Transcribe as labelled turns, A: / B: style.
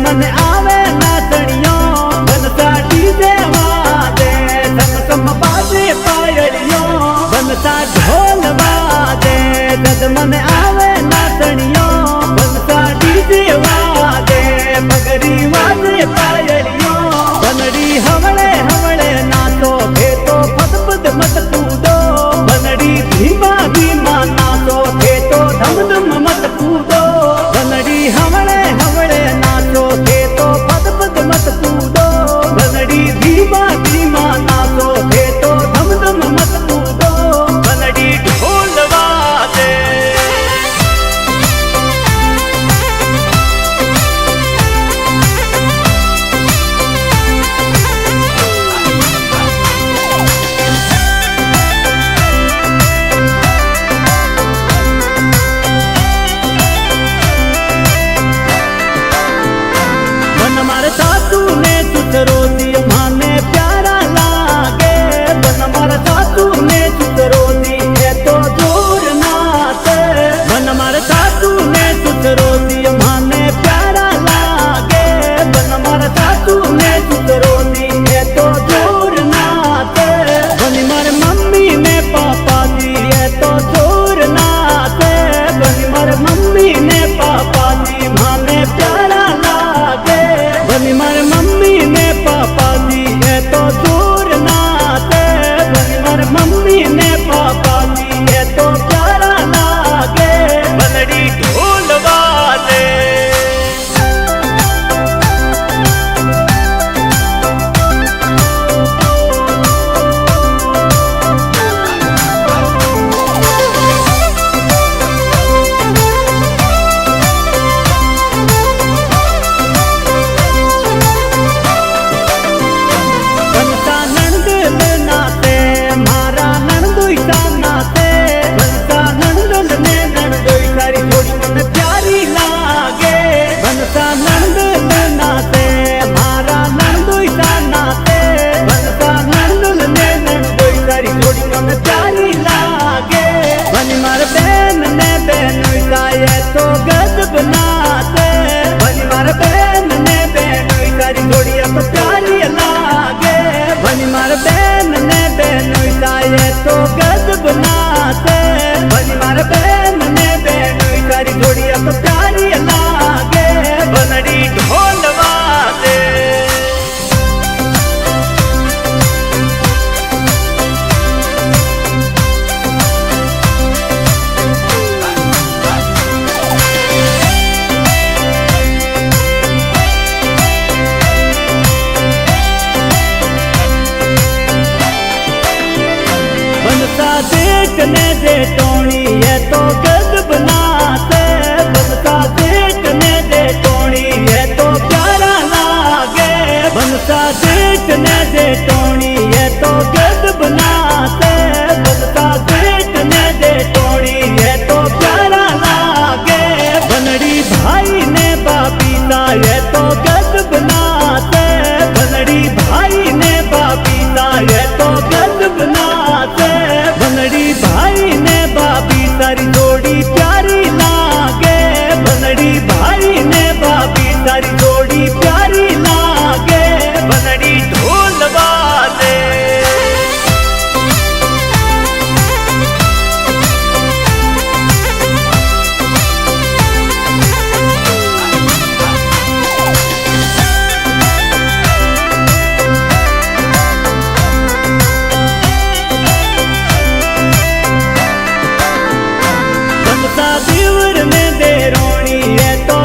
A: मन आवे नाचणियों बनसा डीजे वादे सम सम बाजे पायलियों बनसा ढोल वादे जद मन आवे नाचणियों बनसा डीजे वादे पगड़ी वाजे पायलियों बनड़ी हवले हवले नाचो खेतो फद फद मत कूदो बनड़ी धीमा धीमा नाचो खेतो धम धम मत कूदो बनड़ी हवले हवले नाचो खेतो फद फद मत कूदो बनड़ी धीमा धीमा नाचो खेतो धम धम मत कूदो बनड़ी ढोल वादे सासू ने सुतरोदी माने प्यारा लागे बन मारा सासू ने सुतरोदी है तो जोर नाते बन मारा सासू ने सुतरोदी माने प्यारा लागे बन मारा सासू ने सुतरोदी है तो जोर नाते बनी मारे मम्मी ने पापा जी है तो जोर नाते बनी मारे मम्मी ने पापा जी माने प्यारा लागे बनी मारे मम्मी ने पापा जी है तो दूर नाते बनी मारे मम्मी ने पापा जी है तो प्यारा लागे बनड़ी ढोल वादे तो गजब नाते बनी मार बहन ने बहन तारी थोड़ी अब प्यारी लागे बनी मार बहन ने बहन ताये तो गजब नाते बनी मार बहन ने बहन तारी थोड़ी अब प्यारी लागे बनड़ी ढोल वादे देखने दे टोनी है तो गजब नाते बनसा देखने दे टोनी है तो प्यारा लागे बनसा देखने दे टोनी है तो गजब नाते बनसा देखने दे टोनी है तो प्यारा लागे बनड़ी भाई ने बाबीता है तो गजब नाते बनड़ी भाई ने बाबीता है तो गजब नाते बनड़ी भाई ने बाबी तारी जोड़ी प्यारी लागे बनड़ी भाई ने बाबी तारी जोड़ी प्यारी लागे बनड़ी ढोल वादे दिवर में दे रोनी है तो